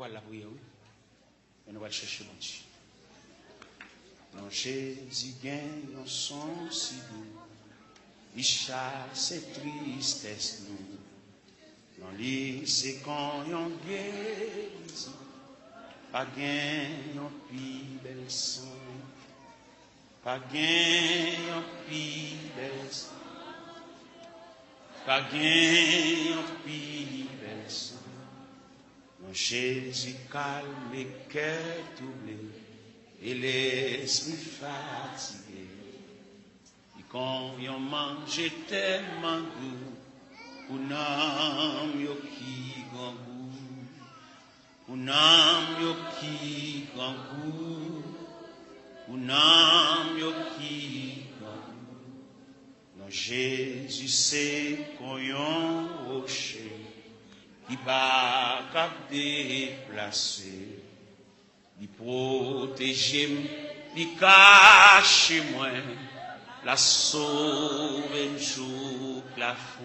la prière, oui. Et nous allons chercher mon Dieu. Non, Jésus gagne un son si doux. Il chasse tristesse nous. Non, lui, c'est quand on guérit. Pas gagne un plus bel son. Pas gagne un plus bel son. Pas gagne un plus bel son. Non, Jésus calme et cœur troublé. Et l'esprit fatigué. Et quand on mange tellement doux, pour n'am yo qui grand goût, pour n'am yo qui grand goût, pour n'am yo qui grand goût. Non, Jésus c'est qu'on yon rocher, qui pas qu'à déplacer. Il protège, il cache moi, la sauve un jour la fin,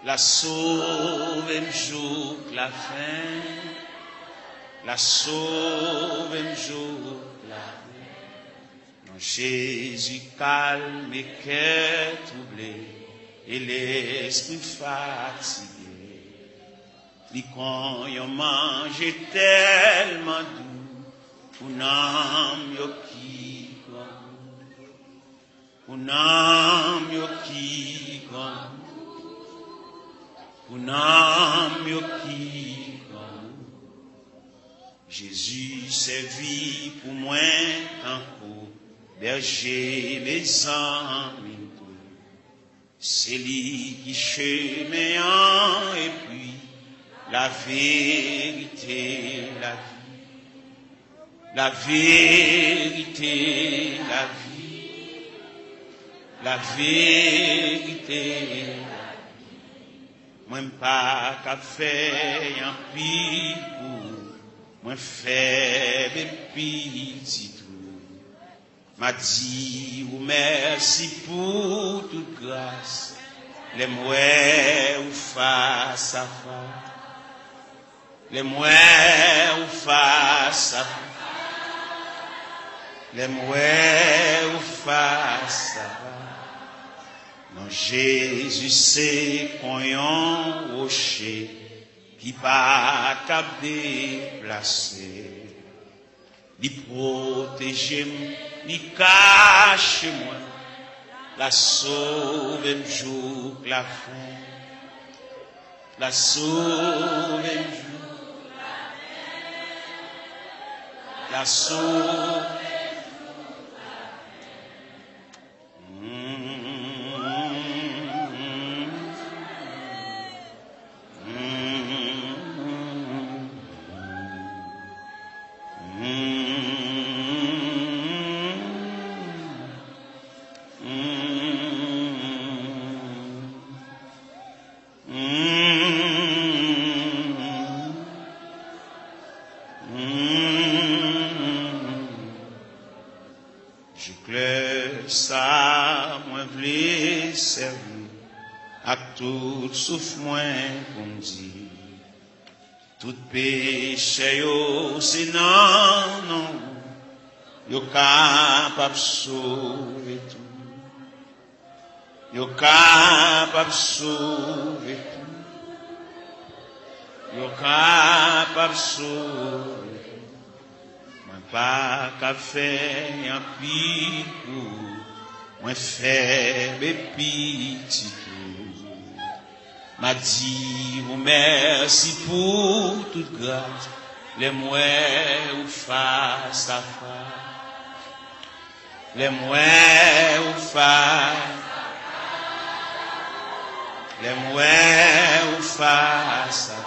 la sauve un jour la fin, la sauve un jour la fin. Non, Jésus calme et cœur troublé, et l'esprit fatigué. Li quand yon mange tellement doux, pour n'am yo qui grand, pour n'am yo qui grand, pour n'am yo qui grand. Jésus servit pour moi encore, berger mes amis. C'est lui qui chemin et puis la vérité, la vie. La vérité, la vie. La vérité, la vie. Moi, pas qu'à faire un pire, moi, faible petit tout. M'a dit, ou merci pour toute grâce. Les mouets ou face à face. Les mouets ou face à face. Les mouets ou face à face. Non, Jésus c'est qu'on yon rocher qui pas qu'à déplacer. Il protège, il cache moi. La sauve un jour la fin. La sauve un jour. La sauve. Tout souffle moins qu'on dit, tout péché yo c'est non, yo capable sauver tout, yo capable sauver tout, yo capable sauver tout, moi pas qu'à faire un pire, moi faible petit tout. M'a dit, vous merci pour toute grâce, les mouets ou face à face, les mouets ou face, les mouets ou face à face.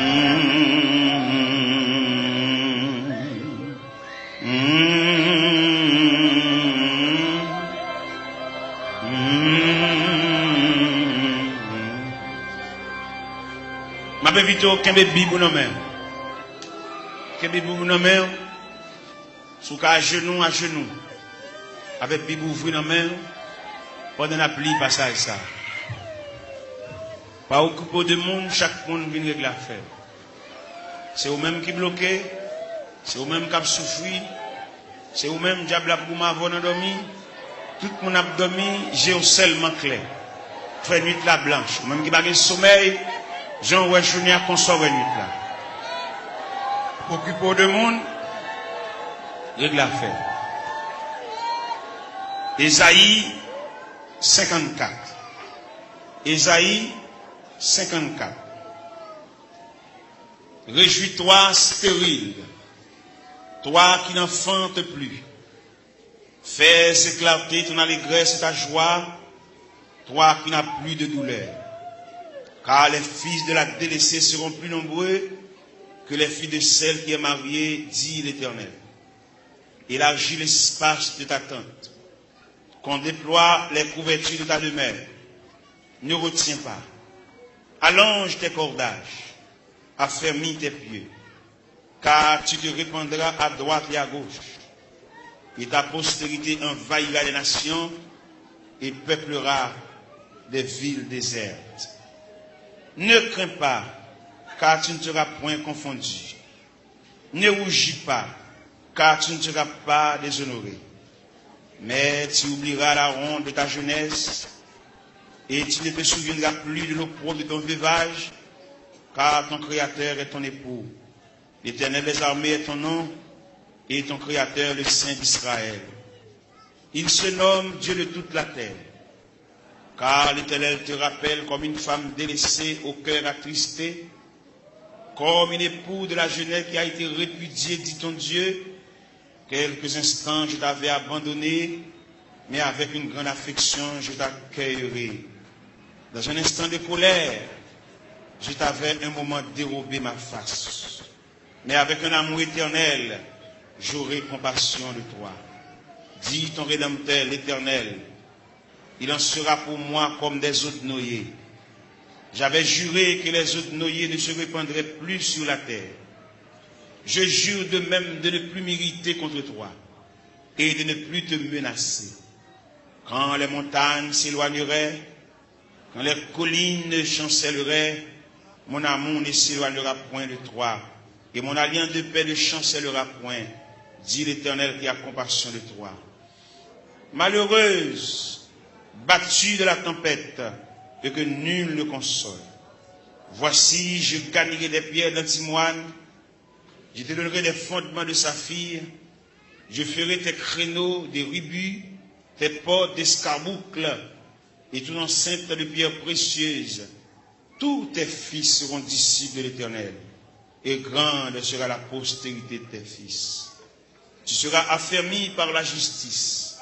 Ma bevito kembe Bible dans main. Kembe Bible dans main. Sous à genoux avec Bible ouvert dans main pendant la pluie passage ça. Pas occupé de monde, chaque monde vient régler l'affaire. C'est eux même qui bloqué, c'est eux même qui souffert, c'est eux même diable pour m'avoir dormi. Tout le monde a dormi, j'ai seulement clair. Fait nuit la blanche, même qui n'a pas sommeil. Jean Ouéchouni a consommé nuit là. Occupé de monde, règle l'affaire. Ésaïe 54. Ésaïe 54. Réjouis-toi stérile, toi qui n'enfantes plus. Fais éclater ton allégresse et ta joie, toi qui n'as plus de douleur. Car les fils de la délaissée seront plus nombreux que les filles de celle qui est mariée, dit l'Éternel. Élargis l'espace de ta tente, qu'on déploie les couvertures de ta demeure. Ne retiens pas. Allonge tes cordages, affermis tes pieds, car tu te répandras à droite et à gauche, et ta postérité envahira les nations et peuplera des villes désertes. Ne crains pas, car tu ne seras point confondu. Ne rougis pas, car tu ne seras pas déshonoré. Mais tu oublieras la ronde de ta jeunesse, et tu ne te souviendras plus de l'opprobre de ton veuvage, car ton Créateur est ton époux. L'Éternel des armées est ton nom, et ton Créateur le Saint d'Israël. Il se nomme Dieu de toute la terre. Car l'Éternel te rappelle comme une femme délaissée au cœur attristé, comme une épouse de la jeunesse qui a été répudiée, dit ton Dieu. Quelques instants je t'avais abandonné, mais avec une grande affection je t'accueillerai. Dans un instant de colère, je t'avais un moment dérobé ma face, mais avec un amour éternel, j'aurai compassion de toi. Dis ton Rédempteur, l'Éternel, il en sera pour moi comme des eaux de noyer. J'avais juré que les eaux de noyer ne se répandraient plus sur la terre. Je jure de même de ne plus m'irriter contre toi et de ne plus te menacer. Quand les montagnes s'éloigneraient, quand les collines chancelleraient, mon amour ne s'éloignera point de toi et mon alliance de paix ne chancellera point, dit l'Éternel qui a compassion de toi. Malheureuse, battue de la tempête, et que nul ne console. Voici, je gagnerai des pierres d'antimoine, je te donnerai des fondements de saphir, je ferai tes créneaux des rubis, tes portes d'escarboucles, et ton enceinte de pierres précieuses. Tous tes fils seront disciples de l'Éternel, et grande sera la postérité de tes fils. Tu seras affermi par la justice,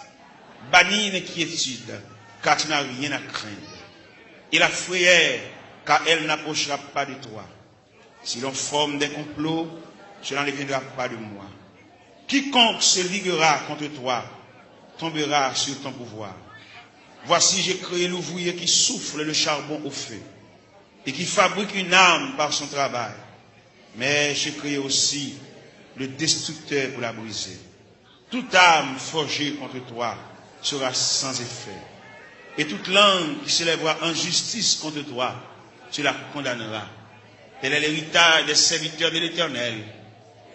banni d'inquiétude, car tu n'as rien à craindre. Et la frayeur, car elle n'approchera pas de toi. Si l'on forme des complots, cela ne viendra pas de moi. Quiconque se liguera contre toi tombera sur ton pouvoir. Voici, j'ai créé l'ouvrier qui souffle le charbon au feu et qui fabrique une arme par son travail. Mais j'ai créé aussi le destructeur pour la briser. Toute arme forgée contre toi sera sans effet. Et toute langue qui s'élèvera en justice contre toi, tu la condamneras. Tel est l'héritage des serviteurs de l'Éternel.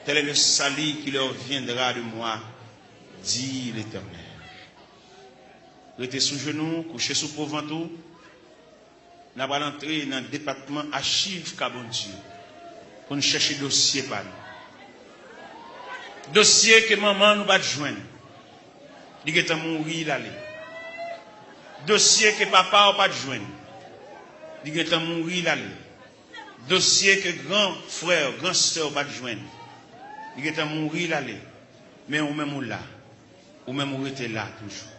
Tel est le salut qui leur viendra de moi, dit l'Éternel. Restez sous genoux, couchez sous pauvre-ventou. Nous allons entrer dans le département archives Cabon Dieu pour nous chercher dossier par nous. Dossier que maman nous va joindre. Il est mourir l'aller. Dossier que papa n'a pas joindre. Il est mourir l'aller. Dossier que grand frère, grand soeur n'a pas joindre. Il est mourir l'aller. Mais ou même là. Ou même ou était là toujours.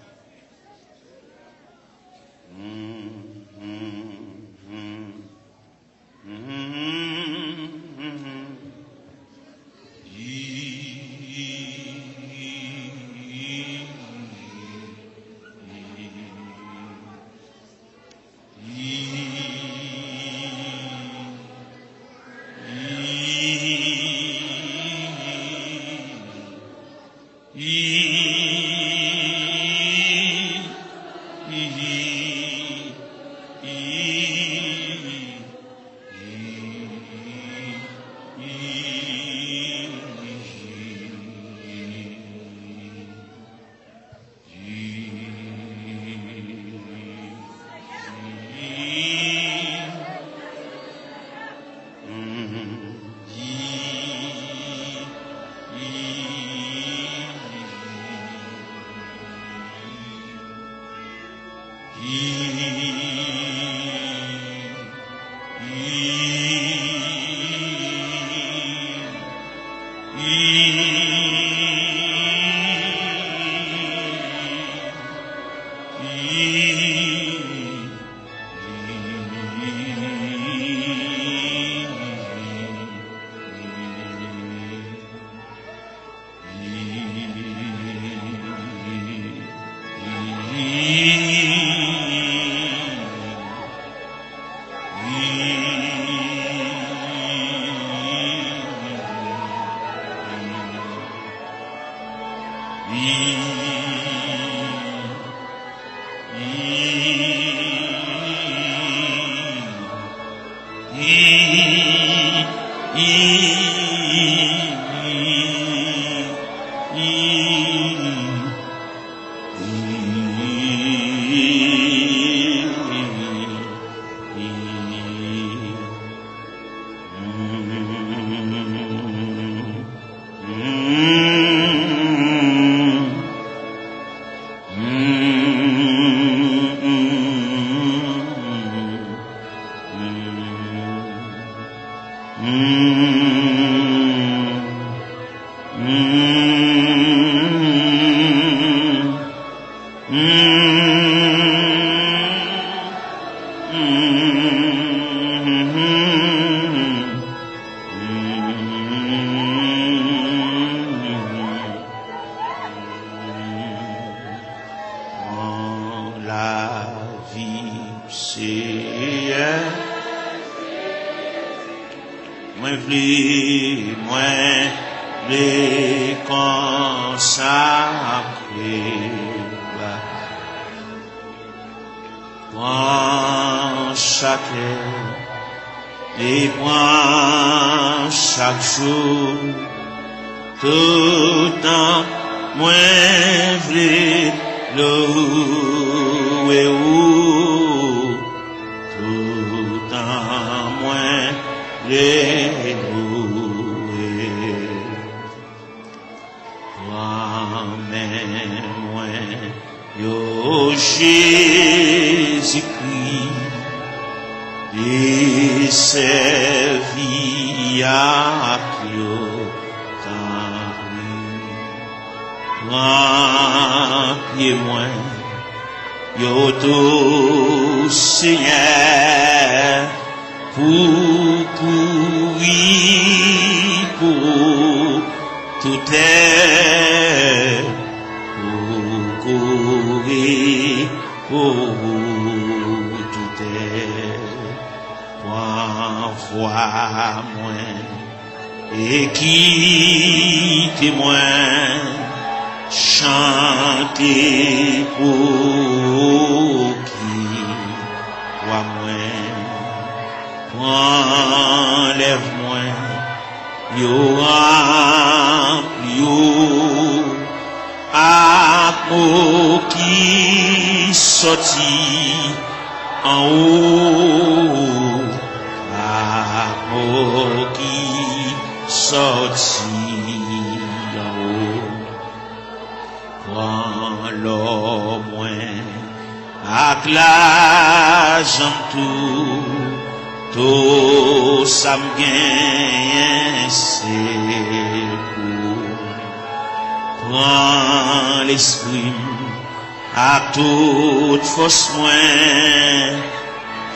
Force moins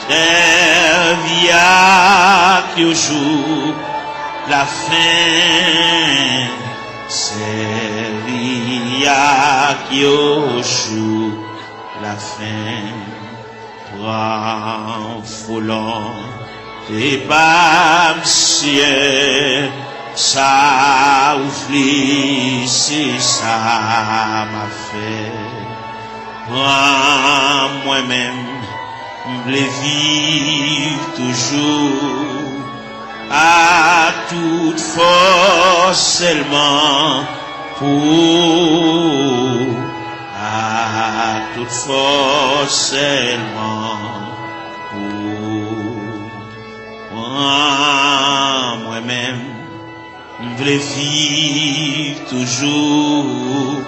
servia qui au jour la fin servia qui au jour la fin toi volant et pas ciel ça ouvrit c'est ça m'a fait moi-même, je vivre toujours à toute force seulement pour à toute force seulement pour moi-même, je veux vivre toujours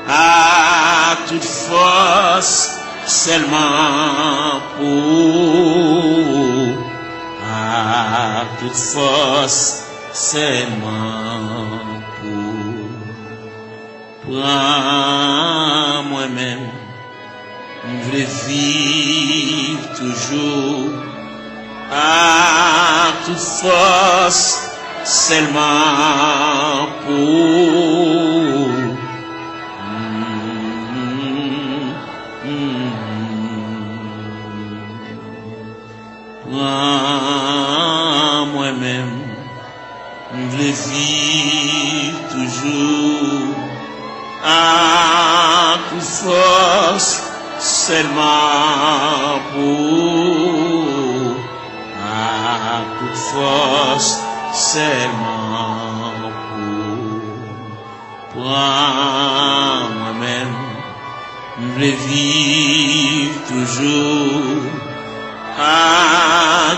à toute force, seulement pour, à toute force, seulement pour. Prends moi-même, je veux vivre toujours à toute force, seulement pour. Prends moi-même, je veux vivre toujours à toute force, seulement pour, à toute force, seulement pour. Prends moi-même, je veux vivre toujours à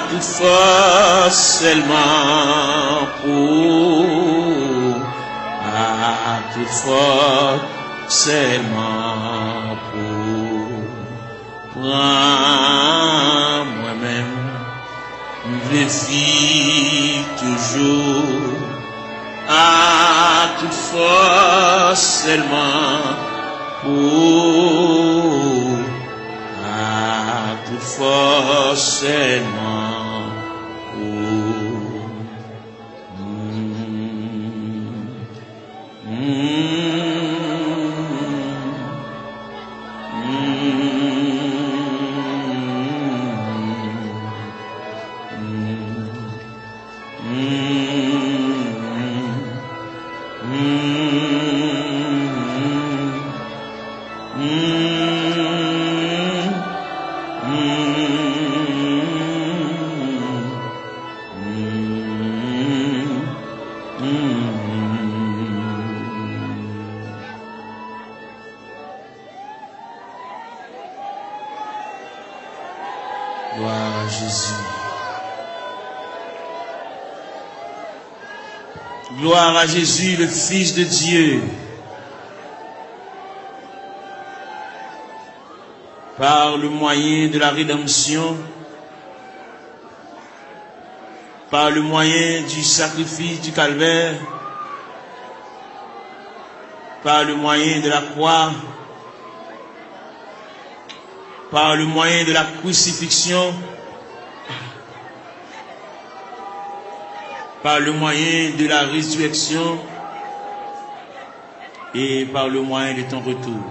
toute force, seulement pour, à toute force, seulement pour. Prends moi-même, je veux vivre toujours à toute force, seulement pour, à toute force, seulement pour. Gloire à Jésus. Gloire à Jésus, le Fils de Dieu. Par le moyen de la rédemption, par le moyen du sacrifice du calvaire, par le moyen de la croix, par le moyen de la crucifixion, par le moyen de la résurrection et par le moyen de ton retour.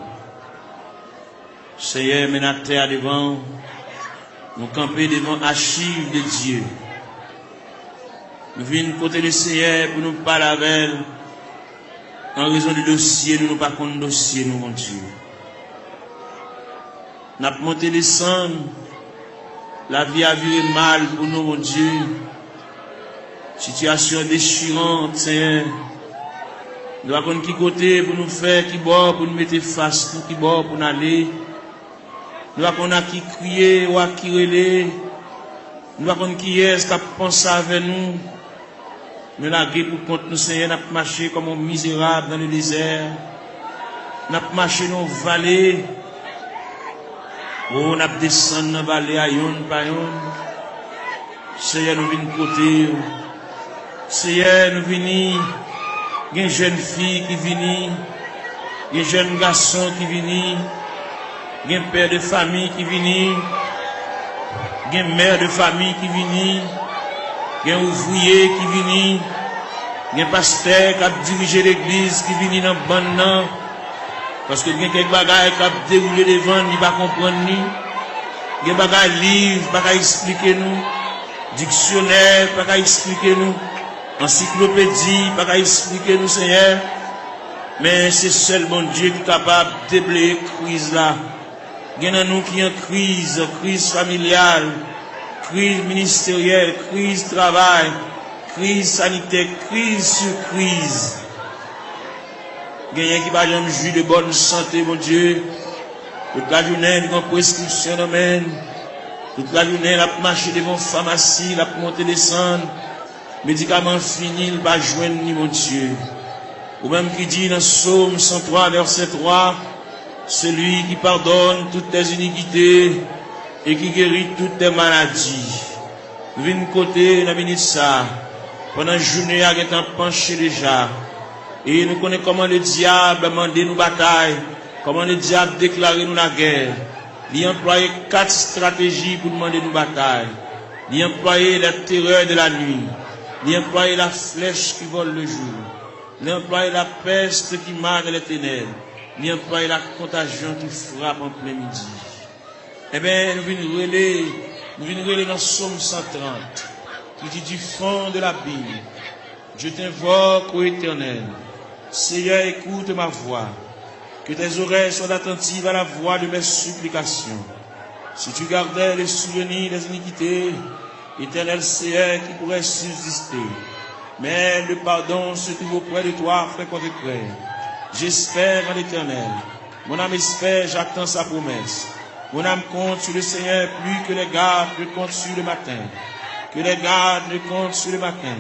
Seigneur, mets la terre devant, nous camper devant archives de Dieu. Nous venons côté le Seigneur pour nous parler avec elle. En raison du dossier, nous pas contre dossier, nous, mon Dieu. Nous avons monté descendre. La vie a viré mal pour nous, mon Dieu. Situation déchirante, Seigneur. Nous avons qui côté pour nous faire, qui bord pour nous mettre face, qui bord pour nous aller. Nous avons qui crier ou qui relais. Nous avons qui est qui pense avec nous. Nous avons pour compte nous, Seigneur, nous avons marché comme un misérable dans le désert. Nous avons marché dans les vallées. Oh, nous avons descendu dans la vallée à yon par yon. Seigneur, nous venons côté. Seigneur, nous venons. Il y a une jeune fille qui vient. Il y a un jeune garçon qui vient. Il y a un père de famille qui vient. Il y a une mère de famille qui vient. Il y a un ouvrier qui vient. Il y a un pasteur qui a dirigé l'église qui vient dans le banc. Parce que il y a quelques bagages qui a déroulé devant, il ne va pas comprendre. Il y a des bagages livres, il ne va pas expliquer nous. Dictionnaire, il ne va pas expliquer nous. Encyclopédie, il ne va pas expliquer nous, Seigneur. Mais c'est seulement Dieu qui est capable de déblayer la crise là. Il y en a nous qui ont crise familiale, crise ministérielle, crise travail, crise sanitaire, crise sur crise. Il y a qui va jamais jouir de bonne santé, mon Dieu. Toute la journée, il y a une prescription d'amène. Toute la journée, il a marché devant la pharmacie, il a monté descendre. médicament fini, il va joindre ni mon Dieu. Ou même qui dit dans Psaume 103, verset 3, celui qui pardonne toutes tes iniquités et qui guérit toutes tes maladies. Nous venons côté, nous venons ça. Pendant la journée, nous sommes penchés déjà. Et nous connaissons comment le diable a demandé nous bataille, comment le diable a déclaré nous la guerre. Il a employé 4 stratégies pour demander nous bataille. Il a employé la terreur de la nuit. Il a employé la flèche qui vole le jour. Il a employé la peste qui marre les ténèbres. Il a employé la contagion qui frappe en plein midi. Eh bien, nous venons relire dans Psaume 130, qui dit du fond de la Bible, je t'invoque, ô Éternel. Seigneur, écoute ma voix. Que tes oreilles soient attentives à la voix de mes supplications. Si tu gardais les souvenirs des iniquités, Éternel Seigneur, qui pourrait subsister. Mais le pardon se trouve auprès de toi, frère contre frère. J'espère en l'Éternel. Mon âme espère, j'attends sa promesse. Mon âme compte sur le Seigneur plus que les gardes ne comptent sur le matin. Que les gardes ne comptent sur le matin.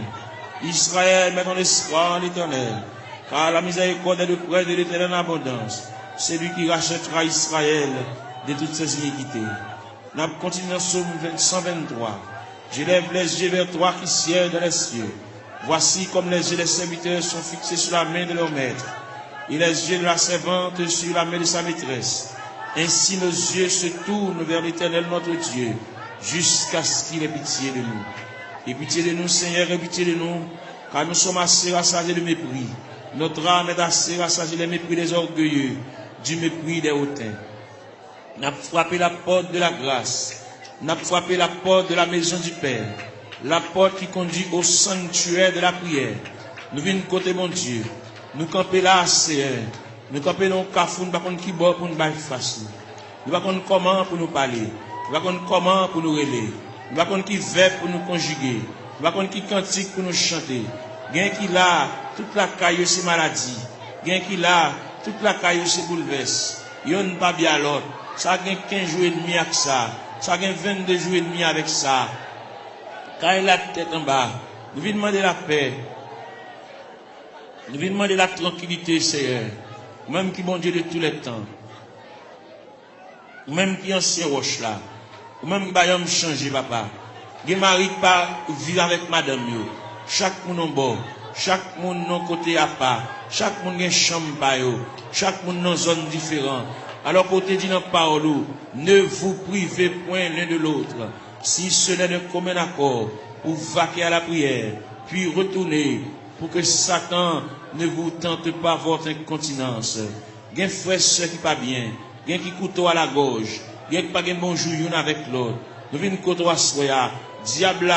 Israël, met ton espoir en l'Éternel. Car la miséricorde est de près de l'Éternel en abondance. C'est lui qui rachètera Israël de toutes ses iniquités. Nous continuons dans Psaume 123. J'élève les yeux vers toi qui sièges dans les cieux. Voici comme les yeux des serviteurs sont fixés sur la main de leur maître, et les yeux de la servante sur la main de sa maîtresse. Ainsi nos yeux se tournent vers l'Éternel notre Dieu, jusqu'à ce qu'il ait pitié de nous. Et pitié de nous, Seigneur, et pitié de nous, car nous sommes assez rassasiés de mépris. Notre âme est assez rassasiée des mépris des orgueilleux, du mépris des hautains. N'a frappé la porte de la grâce, n'a frappé la porte de la maison du Père, la porte qui conduit au sanctuaire de la prière. Nous venons côté mon Dieu, nous camper là, Seigneur. Nous camper dans le cafou, nous ne savons pas qui bord pour nous faire face. Nous ne savons pas comment pour nous parler. Nous ne savons pas comment pour nous relayer. Nous ne savons pas qui verbe pour nous conjuguer. Nous ne savons pas qui cantique pour nous chanter. Gain qui là, toute la caille c'est maladie. Gain qui là, toute la caille c'est bouleverse. Yon pas bien l'autre. Ça gagne 15 jours et demi avec ça. Ça gagne 22 jours et demi avec ça. Quand il a la tête en bas, nous venons demander la paix. Nous venons demander la tranquillité, Seigneur. Même qui bon Dieu de tous les temps. Ou même qui ancien roche là. Ou même qui va changer, papa. Qui mari pas vivre avec madame yo. Chaque monde en bord. Chaque monde non côté à part. Chaque monde a chambre pa yo. Chaque monde dans zone différente. Alors qu'on te dit dans la parole, ne vous privez point l'un de l'autre. Si cela n'est commun accord pour vaquer à la prière, puis retourner pour que Satan ne vous tente pas votre incontinence. Gen frère soeur qui pas bien, gen qui couteau à la gorge, gen qui pas gen bonjour yon avec l'autre. Nous venons couteau à soya, diable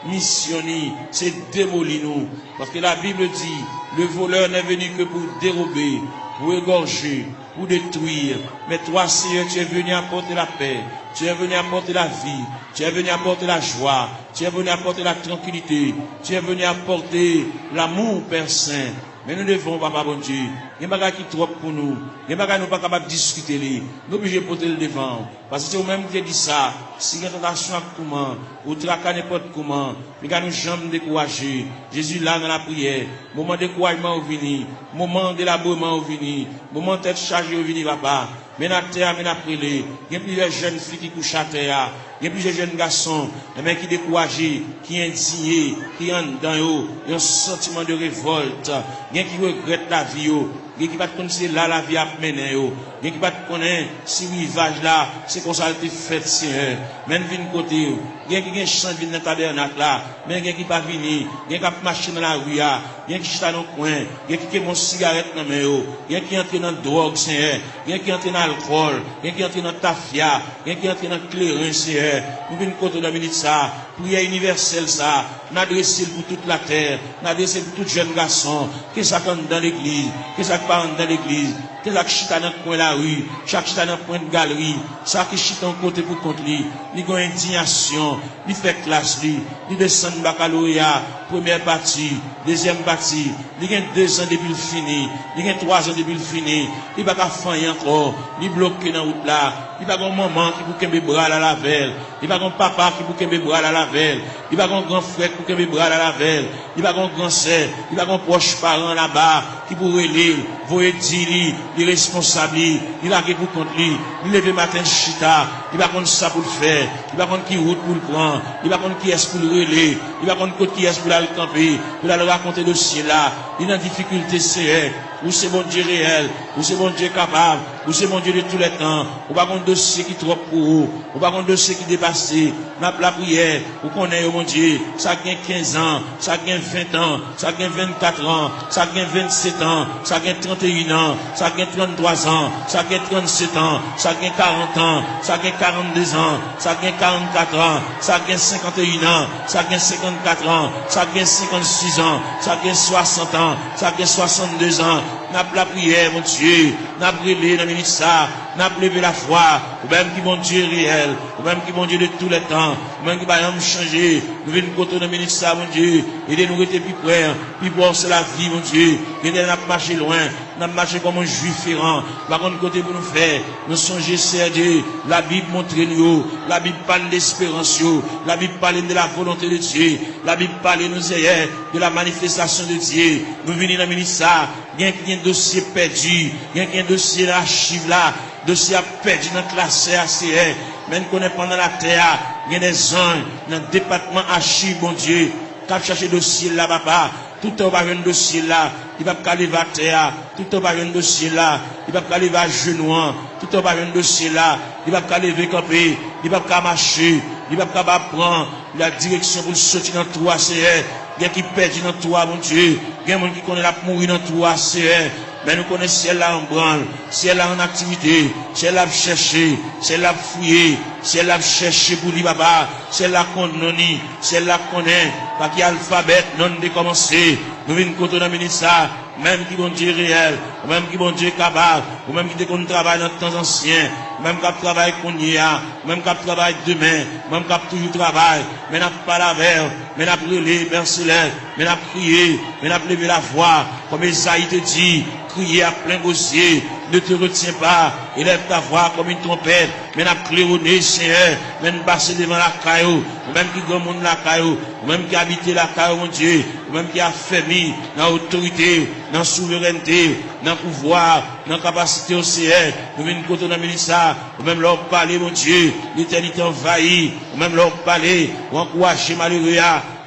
missionné, c'est démolir nous. Parce que la Bible dit, le voleur n'est venu que pour dérober, pour égorger, pour détruire. Mais toi, Seigneur, tu es venu apporter la paix, tu es venu apporter la vie, tu es venu apporter la joie, tu es venu apporter la tranquillité, tu es venu apporter l'amour, Père Saint. Mais nous devons, papa bon Dieu, il y a des choses qui sont trop pour nous, il y a des choses qui nous pas capables de discuter, nous obligés de porter le devant. Parce que c'est vous-même qui dit ça, si il y a une tentation à comment, ou traquer n'importe comment, puis nous jamais décourager. Jésus là dans la prière, moment de découragement au vini, moment d'élaboration au vini, moment de tête chargée au vini, papa. Mais à terre, mais après les, il y a plusieurs jeunes filles qui couchent à terre, il y a plusieurs jeunes garçons, qui découragés, qui indignés, qui ont dans eux, un sentiment de révolte, il y a qui regrettent la vie, il y a qui pas connaître là la vie a mené, il y a qui pas connaître si rivage là, c'est comme ça a été fait, Seigneur. Même vin côté, il y a qui chant vin dans le tabernacle là, mais il y a qui pas vini, il y a qui marché dans la rue, il y a qui chita dans le coin, il y a qui mon cigarette dans main, il y a qui entre dans la drogue, Seigneur, il y a qui entre dans l'alcool, il y a qui entre dans tafia, il y a qui entre dans clairin, Seigneur. Nous venons côté de la minute ça, prière universelle ça, n'adresser pour toute la terre, n'adresser pour tout jeune garçon, qui s'attend dans l'église, qui s'attend dans l'église, que chaque chita dans coin la rue, chaque chita dans point de galerie, ça qui chita en côté pour contre lui, il a indignation, il fait classe lui, il descend baccalauréat, première partie, deuxième partie, il a 2 ans depuis le fini, il a 3 ans depuis le fini, il va pas faire encore, il bloqué dans route là, il va avoir un maman qui pour qu'un bras à la velle, il va avoir un papa qui pour qu'un bras à la velle, il va avoir un grand frère pour qu'un bras à la velle, il va avoir un grand sœur, il va avoir un proche parent là-bas qui pourrait lire, voyer dire il est responsable, il a pour contre lui, il lève matin chita, il va contre ça pour le faire, il va contre qui route pour le prendre, il va contre qui est pour le relais, il va contre qui est pour aller camper, pour aller raconter le dossier là, il a une difficulté c'est ou c'est bon Dieu réel, ou c'est bon Dieu capable, ou c'est bon Dieu de tous les temps, ou pas un dossier qui trop pour vous, ou pas un dossier qui dépasse, n'a pas la prière, ou qu'on est, mon Dieu, ça gagne 15 ans, ça gagne 20 ans, ça gagne 24 ans, ça gagne 27 ans, ça gagne 31 ans, ça gagne 33 ans, ça gagne 37 ans, ça gagne 40 ans, ça gagne 42 ans, ça gagne 44 ans, ça gagne 51 ans, ça gagne 54 ans, ça gagne 56 ans, ça gagne 60 ans, ça gagne 62 ans, n'a pas la prière, mon Dieu, n'a pas brûlé dans le ministère, n'a pas levé la foi, ou même qui mon Dieu réel, ou même qui mon Dieu de tous les temps, ou même qui va rien changer, nous venons côté dans le ministère, mon Dieu, et nous rester plus près, puis voir c'est la vie, mon Dieu, et nous n'a marché loin, n'a marché comme un juif ferrant, par contre côté pour nous faire, nous songer, c'est Dieu, la Bible montre nous, la Bible parle d'espérance, la Bible parle de la volonté de Dieu, la Bible parle nous hier de la manifestation de Dieu, nous venons dans le ministère, il y a un dossier perdu, il y a un dossier d'archive là, dossier a perdu dans la classe ACR, même qu'on est pendant la terre, il y a des anges dans le département archive, bon Dieu, qui a cherché dossier là, papa, tout le temps va un dossier là, il va pas aller à terre, tout le temps va un dossier là, il va pas aller à genoux, tout le temps va un dossier là, il va pas lever camper, il va pas marcher, il va pas prendre la direction pour sortir dans le 3 CR. Il y a qui perdent dans toi, mon Dieu. Il y a des gens qui connaissent la mourir dans toi, c'est mais nous connaissons celle-là en branle, celle-là en activité, celle-là chercher, celle-là fouiller, celle-là chercher pour lui, papa, celle-là qu'on noni, celle-là qu'on est, pas qu'il y a l'alphabet, non de commencer. Nous venons contre la ministère, même qui bon Dieu réel, ou même qui bon Dieu capable, ou même qui déconne travail dans le temps ancien, même qui travaille qu'on y a, même qui travaille demain, même qui toujours travail, mais n'a pas la verre, mais n'a brûlé, Père Céleste, mais n'a prié, mais n'a levé la voix, comme Esaïe te dit, crier à plein gossier, ne te retiens pas, élève ta voix comme une trompette, mais n'a claironné, Seigneur, mais n'a passé devant la caillou, ou même qui grand monde la caillou, ou même qui habite la caillou, mon Dieu, ou même qui a fermé dans l'autorité, dans la souveraineté, dans le pouvoir, dans la capacité au Seigneur, ou même côté dans le ministère, ou même leur parler, mon Dieu, l'éternité envahie, ou même leur parler, ou encourager malheureux,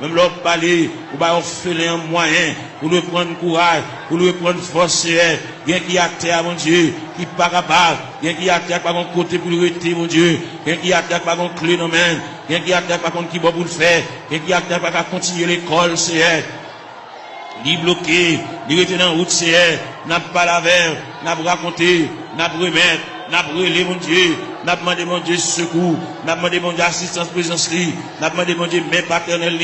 même leur parler, ou bah offrir un moyen, pour lui prendre courage, pour lui prendre force, bien qui a terre, mon Dieu, qui pas capable, bien qui a terre par un côté pour lui rester, mon Dieu, bien qui a terre par un clé dans main, bien qui a terre par contre qui va pour le faire, bien qui a terre par continuer l'école, c'est ni bloqué, ni rester dans la route, c'est n'a pas la verre, n'a pas raconté, n'a pas remettre, n'a pas relé, mon Dieu, n'a pas demandé, mon Dieu, secours, n'a pas demandé, mon Dieu, assistance, présence, n'a pas demandé, mon Dieu, main paternelle,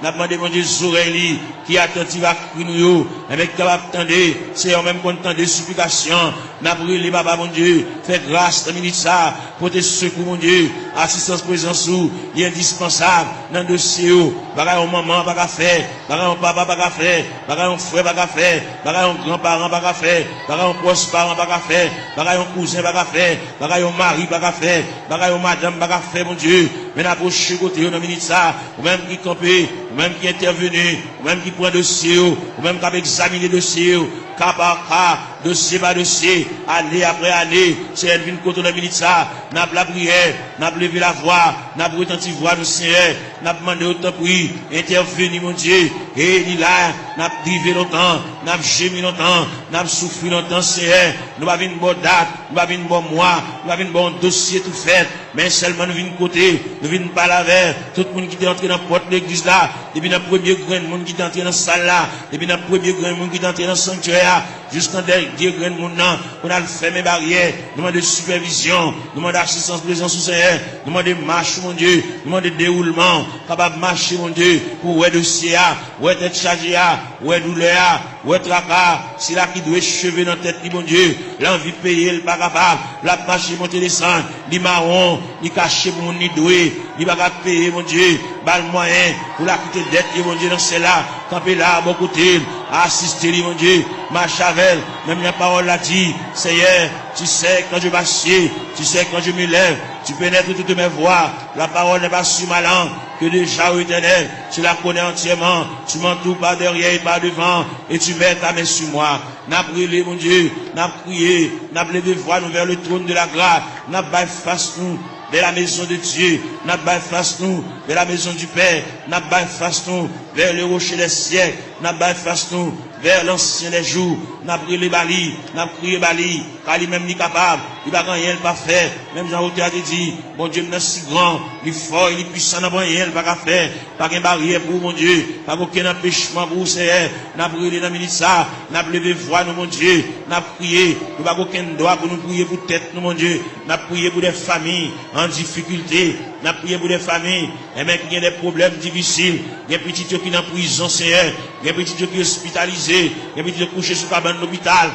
n'a pas demandé, mon Dieu, oreilles, qui attentive à nous, avec capable attendre, c'est en même content des supplications, n'a pas relé, papa, mon Dieu, fais grâce, dans ça, pour tes secours, mon Dieu, assistance, présence, il est indispensable, dans le dossier, bagaille au maman, pas qu'à faire, bagaille au papa, pas qu'à faire, bagaille au frère, pas qu'à faire, bagaille au grand-parent, pas qu'à faire, bagaille au proche-parent, pas qu'à faire, bagaille au cousin, pas qu'à faire, bagaille au mari, pas qu'à faire, bagaille au madame, pas qu'à faire, mon Dieu, mais n'approche côté, on a mis ça, ou même qui campé, ou même qui intervenu, ou même qui prend dossier, ou même qui a examiné dossier, cas par cas, dossier par dossier, année après année, c'est elle vient contre la ministère, n'a pas la prière, n'a pas levé la voix, n'a pas retenti voix du Seigneur, n'a pas demandé autant prix, intervenu, mon Dieu, et il là, n'a pas privé longtemps, n'a pas gémi longtemps, n'a pas souffert longtemps, Seigneur, nous avons une bonne date, nous avons une bonne mois, nous avons un bon dossier tout fait, mais seulement nous venons côté, nous venons pas la verre, tout le monde qui est entré dans la porte de l'église là, depuis le premier grand monde qui est entré dans la salle là, depuis le premier grand monde qui est entré dans le sanctuaire, jusqu'en dernier grand monde, on a fait mes barrières, nous demandons de supervision, nous demandons d'assistance présence sous Seigneur, nous demandons de marche, mon Dieu, nous demandons de déroulement, capable de marcher, mon Dieu, pour ouais dossier, ouais tête chargée, ouais douleur, ouais tracas, c'est là qui doit cheveux dans tête, mon Dieu, l'envie de payer, le pas capable, la marche monter descendre, ni marron, ni caché pour ni doué, ni pas capable payer, mon Dieu, bal moyen, pour la quitter dette, mon Dieu, dans celle-là, camper là, bon côté, assister, mon Dieu, marche avec, même la parole l'a dit, Seigneur, tu sais quand je m'assieds, tu sais quand je me lève, tu pénètres toutes mes voies, la parole n'est pas sur ma langue, que déjà au éternel, tu la connais entièrement, tu m'entoures par derrière et par devant, et tu mets ta main sur moi. N'a brûlé, mon Dieu, n'a prié, n'a levé voix nous vers le trône de la grâce, n'a pas face nous vers la maison de Dieu, n'a pas face nous vers la maison du Père, n'a pas face nous vers le rocher des siècles, n'a pas face nous vers l'ancien des jours, n'a brûlé Bali, n'a prié Bali, car lui-même n'est capable, il va rien pas faire, même Jean-Roté a dit, mon Dieu, il est si grand, il est fort, il est puissant, n'a rien pas faire, pas qu'un barrière pour mon Dieu, pas aucun empêchement pour Seigneur, n'a brûlé dans le ministère, n'a levé voix, nous, mon Dieu, n'a prié, nous pas aucun droit pour nous prier pour tête, nous, mon Dieu, n'a prié pour des familles en difficulté, n'a prié pour des familles, et même qui ont des problèmes difficiles, il y a des petits qui sont en prison, Seigneur, il y a des petits qui sont hospitalisés, il y a des petits qui couchés sur la cabane de l'hôpital,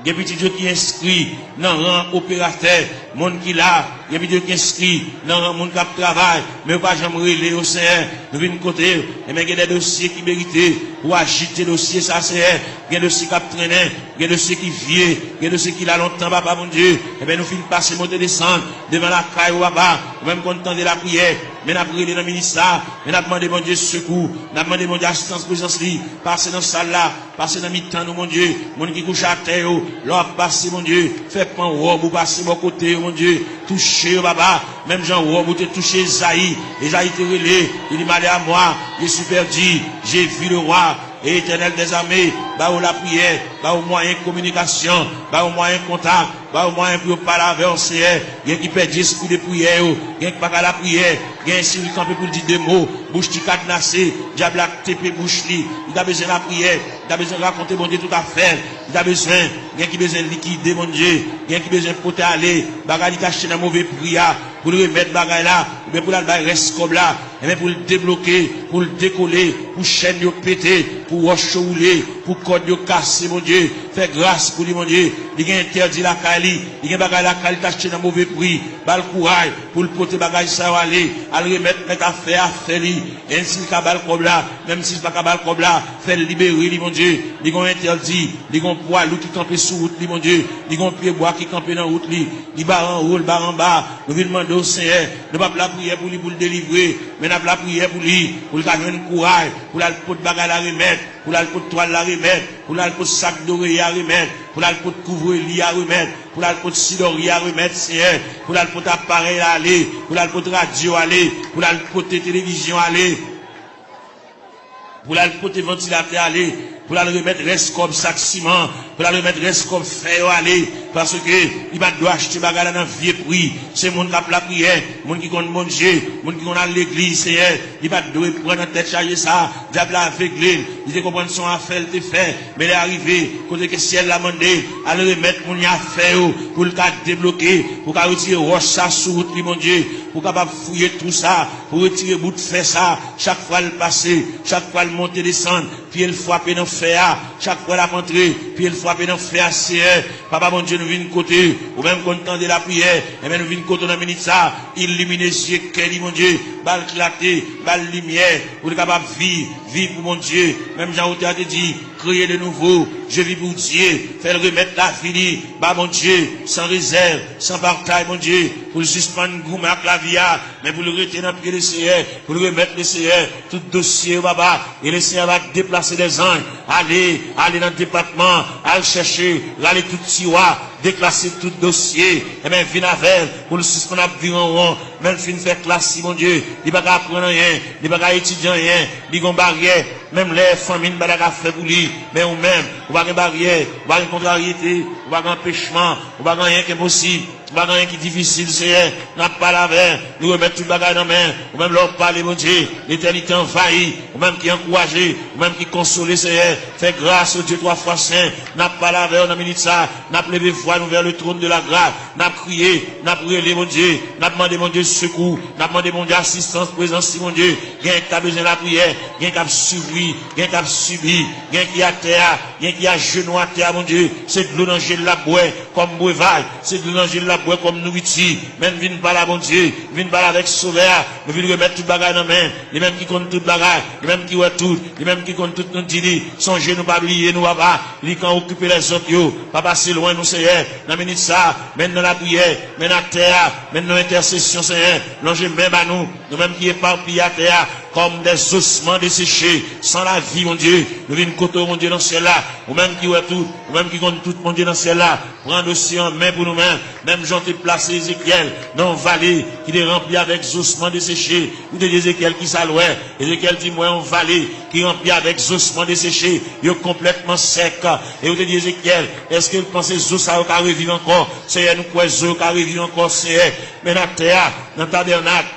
il y a des petits qui sont inscrits dans le rang opérateur, monde qui là, il y a des petits qui sont inscrits dans le rang monde qui travaille, mais pas jamais relé au Seigneur, nous venons côté, et même il y a des dossiers qui méritent pour agiter dossier, ça Seigneur, il y a des dossiers qui traînent, il y a des dossiers qui viennent, il y a des dossiers qui là longtemps, papa mon Dieu, et bien nous finissons passer, monter, descendre, devant la caille, papa, même content de la prière, mais nous avons prié dans le ministère, mais nous avons demandé mon Dieu secours, nous avons demandé mon Dieu assistance, présence, passer dans la salle là, passer dans le mi-temps, mon Dieu, mon qui couche à terre, l'or passer, mon Dieu, fait pan robe ou passer mon côté, mon Dieu, toucher, papa, même Jean robe ou te toucher Zaï, et Zaï te relé, il dit, malé à moi, il est super dit, j'ai vu le roi, et éternel des armées, bah où la prière, bah au moyen de communication, bah au moyen de contact, bah au moyen pour parler avec le Seigneur, il y a qui perd l'esprit de prière, il y a qui pas à la prière, il y a un civil campé pour dire des mots, bouche qui cadenassée, diable a TP bouche li, il a besoin de la prière, il a besoin de raconter mon Dieu tout à fait, il a besoin, il y a qui besoin de liquider mon Dieu, il y a qui besoin de porter aller, bagage caché dans mauvais prière, pour le remettre bagage là, ou bien pour la reste comme là, et bien pour le débloquer, pour le décoller, pour chaîne yo péter, pour roche rouler, pour code yo casser mon Dieu, fais grâce pour lui mon Dieu, il y a interdit la Kali, il y a bagage la Kali acheté dans mauvais prix, bal courage pour le porter bagage ça aller, à le remettre mettre à faire lui, ainsi le cabal comme là, même si c'est pas cabal comme là, fait libérer lui mon Dieu, il y a interdit, il y a poids loup qui campe sur route lui mon Dieu, il y a pied bois qui campe dans route lui, il bar en haut, le bar en bas, nous venons demander au Seigneur, ne pas la prière pour lui pour le délivrer, mais n'a la prière pour lui, pour le gagner courage, pour la pot bagage à remettre, pour la pot toile à remettre, pour la pot sac d'oreille à remettre, pour la pot couvre-lit à remettre, pour la pot sidori à remettre, Seigneur, pour la pot appareil à aller, pour la pot radio à aller, pour la pot télévision à aller, pour la pot ventilateur à aller, pour la remettre reste comme sac ciment, pour la remettre reste comme fer à aller, parce que il va doit acheter bagarre dans vieux prix, c'est mon qui a la prière, mon qui compte mon Dieu, mon qui compte à l'église, Seigneur, il va devoir prendre en tête charger ça, diable aveuglé, il te comprendre son affaire, te fait, mais il est arrivé, côté que ciel l'a demandé, à le remettre mon affaire, pour le cas débloquer, pour qu'à retirer roche ça sous route, mon Dieu, pour capable fouiller tout ça, pour retirer bout de fer ça, chaque fois le passer, chaque fois le monter, descendre, puis il frapper dans fer, chaque fois la rentrer, puis il frapper dans fer, Seigneur, papa mon Dieu, nous venons côté, ou même content de la prière, et même nous venons côté dans le ministère, illuminer ce qu'est, mon Dieu, balle clarté, balle lumière, pour être capable de vivre pour mon Dieu, même Jean-Roté a dit, créer de nouveau, je vis pour Dieu, faire remettre la fini, bah mon Dieu, sans réserve, sans partage, mon Dieu, pour le suspendre gourmet avec la vie, mais pour le retirer dans le pied du Seigneur, pour le remettre le Seigneur, tout dossier, baba, et le Seigneur va déplacer des anges, aller dans le département, aller chercher, aller tout tiroir, déclasser tout dossier, et même venir avec, pour le suspendre à vivre en rond, même fin faire classe, mon Dieu, il va pas apprendre rien, il va pas étudier rien, il va barrière, même les familles, il va pas faire pour lui, mais ou même, ou pas de barrière, ou pas de contrariété, ou pas d'empêchement, ou pas rien qui est possible, ou pas rien qui est difficile, Seigneur. N'a pas la veine, nous remettre tout le bagage dans la main, ou même leur parler, mon Dieu, l'éternité envahie, ou même qui encouragé, ou même qui consolé, Seigneur. Fais grâce au Dieu 3 fois saint, n'a pas la veine, on a mis ça, n'a levé voix nous vers le trône de la grâce, n'a crié, n'a prié, mon Dieu, n'a demandé, mon Dieu, secours, n'a demandé, mon Dieu, assistance, présence, mon Dieu, rien qui a besoin de la prière, rien qui a suivi, rien qui a subi, rien qui a terre, rien qui a genou à terre, mon Dieu, c'est de l'eau dans de la boue, comme breuvage, c'est de l'eau dans de la boue, comme nourriture, même viens pas là, mon Dieu, viens pas là avec sauveur, mais viens remettre tout bagage dans la main, les mêmes qui comptent tout bagage, les mêmes qui voient tout, les mêmes qui comptent tout nous dire, songez nous pas oublier, nous papa, les quand occuper les autres, yo, pas passer loin, nous, Seigneur, dans minute ça, même dans la prière, même dans la terre, même dans l'intercession, Seigneur, longez même à nous, nous-mêmes qui éparpillés à terre, comme des ossements desséchés, sans la vie, mon Dieu, nous venons côté, mon Dieu, dans ce ciel-là, ou même qui voit tout, ou même qui compte tout, mon Dieu, dans ce ciel-là, prendre aussi en main pour nous-mêmes, même j'en ai placé Ézéchiel dans une vallée qui est remplie avec ossements desséchés, ou de Ézéchiel qui s'allouait, Ézéchiel dit, moi, une vallée qui est remplie avec ossements desséchés, il est complètement sec, et vous te dit Ézéchiel, est-ce que vous pensez que ça va revivre encore, Seigneur, nous croyons que ça va revivre encore, Seigneur, mais dans la terre, dans le tabernacle,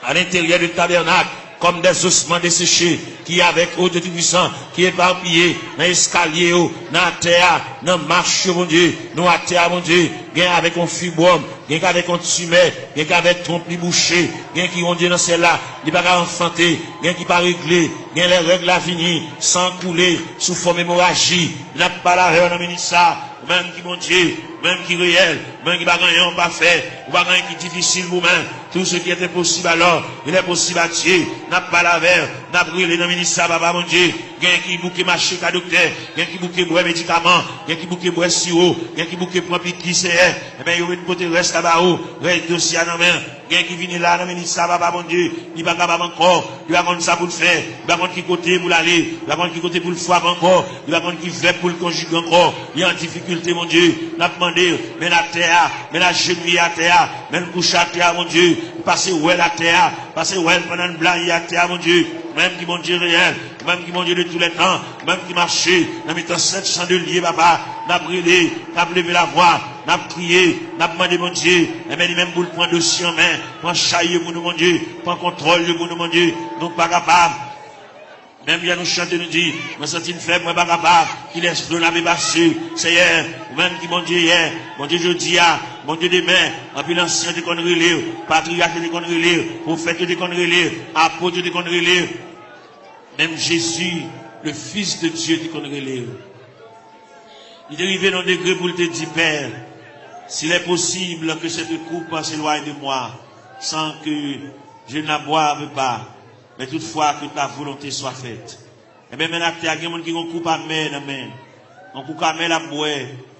à l'intérieur du tabernacle, comme des ossements desséchés, qui avec eau de Tout-Puissant, qui est éparpillé, dans l'escalier, dans la terre, dans la marche, mon Dieu, nous à terre, mon Dieu, gain avec un fibrome, gain avec un tumeur, gain avec trompe bouché, gain qui, mon Dieu, dans celle-là, il n'est pas enfanté, gain qui pas réglé, gain les règles à venir, sans couler, sous forme hémorragie, n'a pas la heure, dans ça, même qui, mon Dieu, même qui réel, même qui va gagner, on pas fait, ou pas gagner qui difficile vous-même, tout ce qui était possible alors, il est possible à Dieu, n'a pas la verre, n'a brûlé dans le ministère, papa, mon Dieu, gain qui bouquet marché qu'à docteur, gain qui bouquet boire médicaments, gain qui bouquet boire sirop, gain qui bouquet prend piqui, c'est, eh bien, il y a une côté reste là-bas, reste dossier à nos mains, gain qui vient là dans le ministère, papa, mon Dieu, il va capable encore, il va contre ça pour le faire, il va contre qui côté pour l'aller, il va contre qui côté pour le foie encore, il va contre qui fait pour le conjuguer encore, il y a en difficulté, mon Dieu, n'a demandé, mais la terre, mais la genouille à terre, mais le couche à terre, mon Dieu, passer où est la terre, passer où est pendant le blanc à terre, mon Dieu, même qui, mon Dieu, réel, même qui, mon Dieu, de tous les temps, même qui marchait, dans mes temps 700 de liés, papa, n'a brûlé, n'a levé la voix, n'a crié, n'a demandé, mon Dieu, et même pour le prendre dossier en main, prendre chaille pour nous, mon Dieu, prendre contrôle pour nous, mon Dieu, nous pas capables. Même bien nous chanter, nous dit, me sentis faible, moi pas capable, qu'il est de la passé, Seigneur, même qui, mon Dieu, hier, mon Dieu, je dis, mon Dieu, demain, en puis l'ancien de qu'on relève, patriarche de qu'on relève, prophète de qu'on relève, apôtre de qu'on relève, même Jésus, le Fils de Dieu de qu'on relève. Il est arrivé dans un degré pour te dire, Père, s'il est possible que cette coupe s'éloigne de moi, sans que je ne la boive pas, mais toutefois que ta volonté soit faite. Et bien maintenant, il y a des gens qui ont coupe à main, on coupe à main la boire,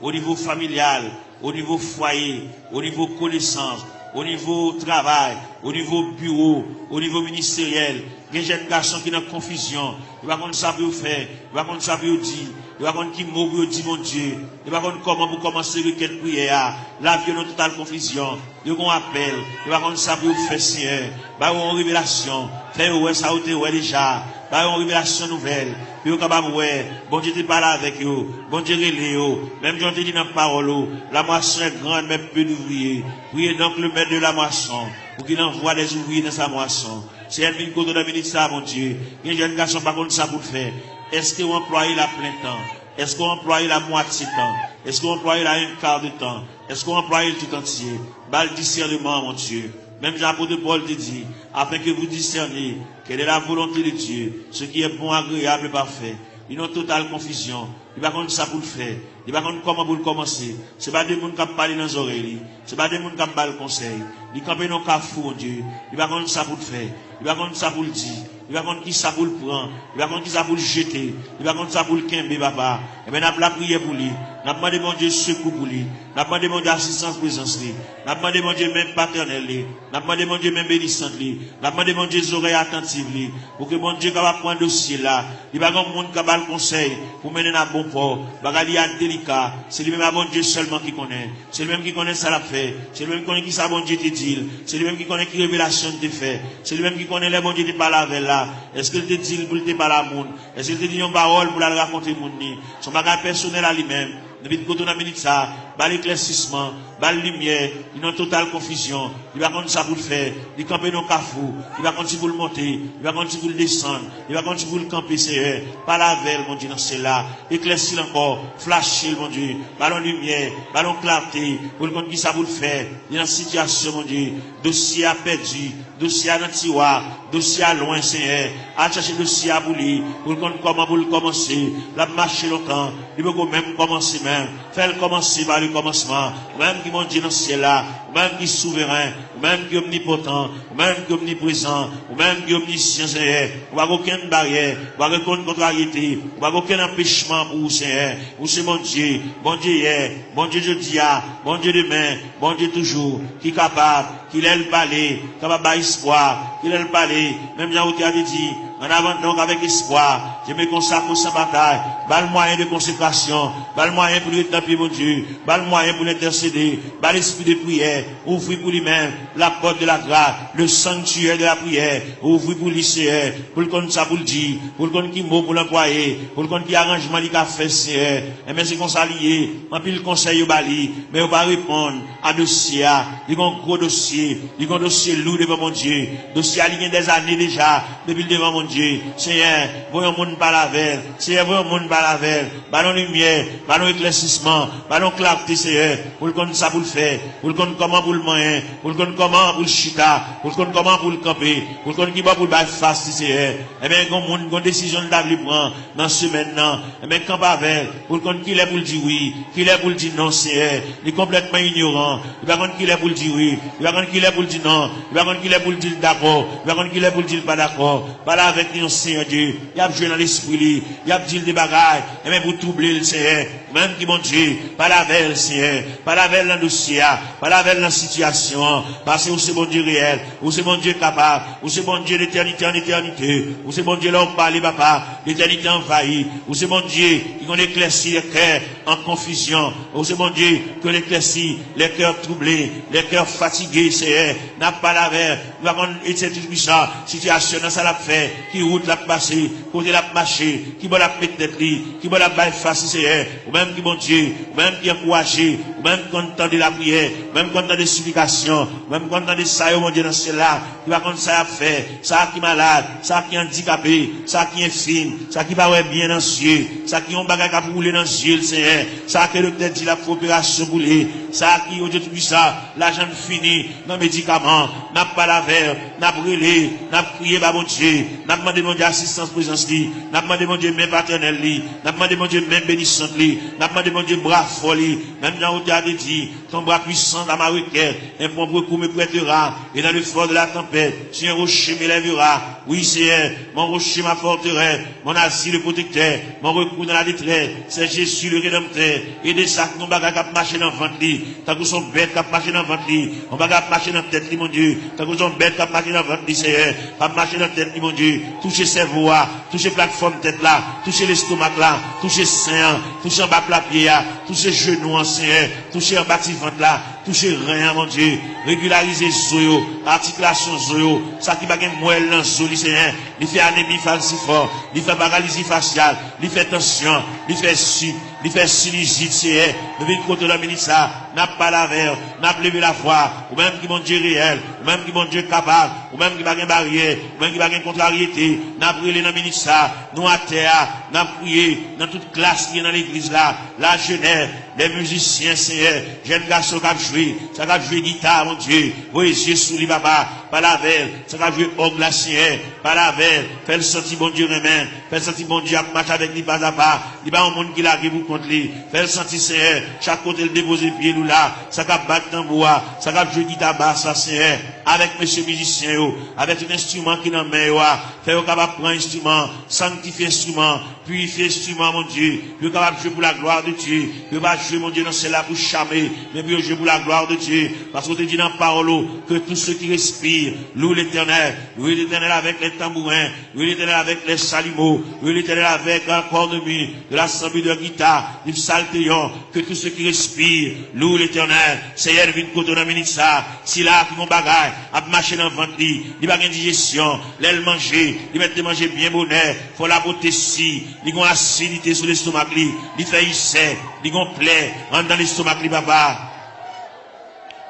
au niveau familial, au niveau foyer, au niveau connaissance, au niveau travail, au niveau bureau, au niveau ministériel. Il y a des jeunes garçons qui sont en confusion. Ils ne savent pas ça pour faire, ils ne savent pas ça pour dire, ils ne savent pas qui mot pour dire, mon Dieu. Ils ne savent pas comment pour commencer requête prière. La vie est en totale confusion. Ils ont un appel, ils ne savent pas ça pour faire, Seigneur. Ils ont une révélation. Faire ouais, ça a été ouais déjà. Ils ont une révélation nouvelle. Puis ils ont capable ouais. Bon Dieu te parle avec eux. Bon Dieu relève eux. Même Dieu te dit dans la parole, la moisson est grande, mais peu d'ouvriers. Priez donc le maître de la moisson, pour qu'il envoie des ouvriers dans sa moisson. C'est elle qui vient de la ministère, mon Dieu. Il y a des garçons par contre ça pour faire. Est-ce qu'on emploie la plein temps? Est-ce qu'on emploie la moitié temps? Est-ce qu'on emploie la un quart de temps? Est-ce qu'on emploie le tout entier? Bal discernement, mon Dieu. Même l'apôtre Paul te dit, afin que vous discerniez quelle est la volonté de Dieu, ce qui est bon, agréable et parfait. Ils ont totale confusion. Il va contre ça pour le faire. Il va contre comment pour le commencer. Ce n'est pas des gens qui parlent dans les oreilles. Ce n'est pas des gens qui parlent le conseil. Ils campent dans le cafou, mon Dieu. Il va contre ça pour le faire. Il va contre ça pour le dire. Il va contre qui ça pour le prendre. Il va contre qui ça pour le jeter. Il va contre ça pour le quimber, papa. Et bien, on a prié pour lui. N'a demandé mon Dieu secours pour lui. N'a demandé mon Dieu assistance présence lui. N'a demandé mon Dieu même paternel lui. N'a demandé mon Dieu même bénissante lui. N'a demandé mon Dieu oreilles attentives lui. Pour que mon Dieu capable prendre dossier là. Il va grand monde capable conseil pour mener à bon port. Bagali à délicat. C'est lui même mon Dieu seulement qui connaît. C'est lui même qui connaît ça l'a fait. C'est lui même qui connaît qui ça bon Dieu te dit. C'est lui même qui connaît qui révélation te fait. C'est lui même qui connaît les bon Dieu te parle avec là. Est-ce qu'il te dit pour te parler à monde? Est-ce qu'il te dit une parole pour la raconter monde ni? Son bagage personnel à lui-même. Depuis que tu as mis ça, bal éclaircissement, bal lumière, il y a une totale confusion. Il va continuer ça pour le faire. Il va camper dans le cafou. Il va continuer pour le monter. Il va continuer pour le descendre. Il va continuer pour le camper, c'est pas la veille, mon Dieu, dans celle-là. Éclaircir encore, flasher, mon Dieu. Ballon lumière, ballon clarté. Pour le compte qui ça pour le faire. Il y a une situation, mon Dieu. Dossier à perdu. Dossier à tiroir. Dossier à loin, Seigneur. À chercher dossier à bouler. Pour le compte comment pour le commencer. La marcher longtemps. Il veut même commencer même. Fais-le commencer par le commencement. Même qui mon Dieu dans ce ciel là. Même qui est souverain. Même qui est omnipotent. Même qui est omniprésent. Même qui est omniscient, Seigneur. On va aucune barrière. On va aucune contrariété. On va aucun empêchement pour vous, Seigneur. Vous c'est mon Dieu. Bon Dieu hier. Bon Dieu jeudi. Bon Dieu demain. Bon Dieu toujours. Qui est capable. Qu'il ait le palais. Capable d'espoir. Qu'il ait le palais. Même Jean qui a dit. En avant donc avec espoir, je me consacre sans bataille. Bal moyen de consécration, bal moyen pour lui taper mon Dieu, bal moyen pour l'intercéder, bal esprit de prière, ouvrir pour lui-même la porte de la grâce, le sanctuaire de la prière, ouvrir pour lui, Seigneur, pour le compte ça pour le dire, pour le compte qui mot pour l'employer, pour le compte qui arrangement il a fait, Seigneur. Et mais c'est qu'on s'allie, en plus le conseil au bali, mais on va répondre à dossier, il y a un gros dossier, il y a un dossier lourd devant mon Dieu, dossier aligné des années déjà, depuis devant mon Dieu. Seigneur, voyons mon balavel, Seigneur, voyons mon balavel, ballon lumière, ballon éclaircissement, ballon clarté, Seigneur, pour le compte ça pour le faire, pour le compte comment pour le moyen, pour le compte comment pour le chita, pour le compte comment pour le camper, pour le compte qui va pour le bail face, Seigneur. Eh bien, une décision d'avoir prendre dans ce maintenant, eh bien, camp avec, pour le compte qu'il est pour le dire oui, qu'il est pour le dire non, Seigneur, il est complètement ignorant, il va compte qu'il est pour le dire oui, il va compte qu'il est pour le dire non, il va compte qu'il est pour le dire d'accord, il va compte qu'il est pour le dire pas d'accord, voilà avec nous, Seigneur Dieu. Il y a joué dans l'esprit, il y a dit des bagailles, et même pour troubler le Seigneur, même qui mon Dieu, pas la veille, Seigneur, pas la veille dans le dossier, pas la veille dans la situation, parce que vous c'est bon Dieu réel, vous c'est bon Dieu capable, vous c'est bon Dieu d'éternité en éternité, vous c'est bon Dieu là on parle, papa, l'éternité envahie, vous c'est bon Dieu qui qu'on éclaircit les cœurs en confusion, vous c'est bon Dieu que l'éclaircit les cœurs troublés, les cœurs fatigués, Seigneur, n'a pas la veille, nous avons été tout ça, situation dans ça la fait, qui route la passer, côté la marcher, qui va la mettre tête qui va la bailler face, Seigneur, ou même qui bon Dieu, ou même qui encouragé, ou même content de la prière, ou même content des supplications, ou même content de ça, mon Dieu, dans cela, qui va comme ça à faire, ça qui est malade, ça qui est handicapé, ça qui est fine, ça qui va bien dans les yeux, ça qui ont bagage à rouler dans les yeux, Seigneur, ça qui est le tête dit la opération boulée, ça qui, au Dieu tout ça, l'argent fini, dans les médicaments, n'a pas la verre, n'a brûlé, n'a prié, bah mon Dieu, n'a demandé mon Dieu assistance présence li, n'a demandé mon Dieu même paternel li, n'a demandé mon Dieu même bénissante li, n'a demandé mon Dieu bras fort li, même dans où tu as dit, ton bras puissant dans ma requête, un bon recours me prêtera, et dans le fort de la tempête, si un rocher m'élèvera, oui Seigneur, mon rocher ma forteresse, mon asile le protecteur, mon recours dans la détresse, c'est Jésus le rédempteur, et des sacs non bagarre qui marcher dans le ventre li, tant que son bête qui marcher dans le ventre li, on bagarre marcher dans la tête li mon Dieu, tant que son bête qui marcher dans le ventre li Seigneur, pas marcher dans la tête li mon Dieu, toucher cerveau, toucher plateforme tête là, toucher l'estomac là, toucher sein, toucher en bas la pied, toucher genou en Seigneur, toucher en bas de ventre là, toucher rien mon Dieu, régulariser zoyo, articulation zoyo, ça qui va gagner moelle dans zoli Seigneur, il fait anémie falciforme, il fait paralysie faciale, il fait tension, il fait sinusite Seigneur, depuis le côté de la ministre ça, n'a pas la verre, n'a pas levé la foi, ou même qui mon Dieu réel, ou même qui mon Dieu capable, ou même qui va gagner barrière, ou même qui va gagner contrariété, n'a brûlé dans le ministre ça, nous à terre, n'a prié dans toute classe qui est dans l'église là, la jeunesse, les musiciens, Seigneur, jeunes garçons qui ont joué, ça qui ont joué guitare, mon Dieu, vos yeux sous les papa, pas la veille, ça qui ont joué orgue la Seigneur, pas la veille, fait le sentir bon Dieu remède, fait le sentir bon Dieu à marcher avec lui pas à pas, il n'y a pas un monde qui l'a vous contre lui, fait le sentir Seigneur, chaque côté le déposer pied nous là, ça qui a battre dans bois, ça qui a joué guitare basse, Seigneur, avec monsieur musicien, avec un instrument qui n'a pas, fait capable prendre instrument, sanctifier instrument, purifier instrument, mon Dieu, puis capable jouer pour la gloire de Dieu, puis pas jouer, mon Dieu, dans celle-là pour charmer, mais puis jouer pour la gloire de Dieu, parce qu'on te dit dans la parole, que tous ceux qui respirent, louent l'éternel avec les tambourins, louent l'éternel avec les chalumeaux, louent l'éternel avec un corps de l'assemblée de guitare, du psaltéon, que tous ceux qui respirent, louent l'éternel, Seigneur, vite côté dans minute ça, si là, qui mon bagage, à marcher dans le ventre, il va gagner digestion, l'aile manger, il va te manger bien bonheur, faut la beauté si, il a acidité sur l'estomac, il fait hissé, il a plaie, rentre dans l'estomac, papa.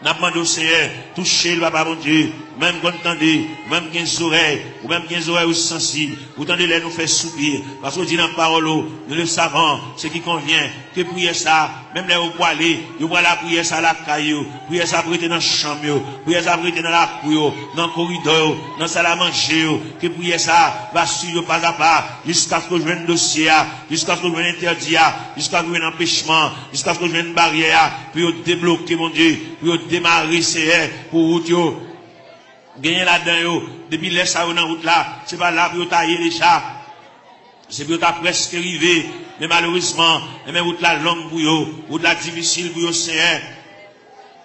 N'a pas demandé au Seigneur, toucher le papa, mon Dieu, même quand entendez, même 15 oreilles, ou même 15 oreilles sensibles, vous entendez les nous faire soupir, parce qu'on dit dans la parole, nous le savons, ce qui convient, que prier ça, même les vous aller, vous voyez la prière ça à la caillou, prier ça pour être dans la chambre, prier ça pour être dans la cour, dans le corridor, dans la salle à manger, que prier ça, va suivre pas à pas, jusqu'à ce que je vienne dossier, jusqu'à ce que je vienne interdit, jusqu'à ce que je vienne empêchement, jusqu'à ce que je vienne barrière, puis débloquer, mon Dieu, puis démarrer, c'est pour vous, gagner là-dedans, depuis les ça dans la route là, c'est pas là pour tailler les chats, c'est pour ta presque arrivé, mais malheureusement, mais route là longue pour vous, route là difficile pour vous, c'est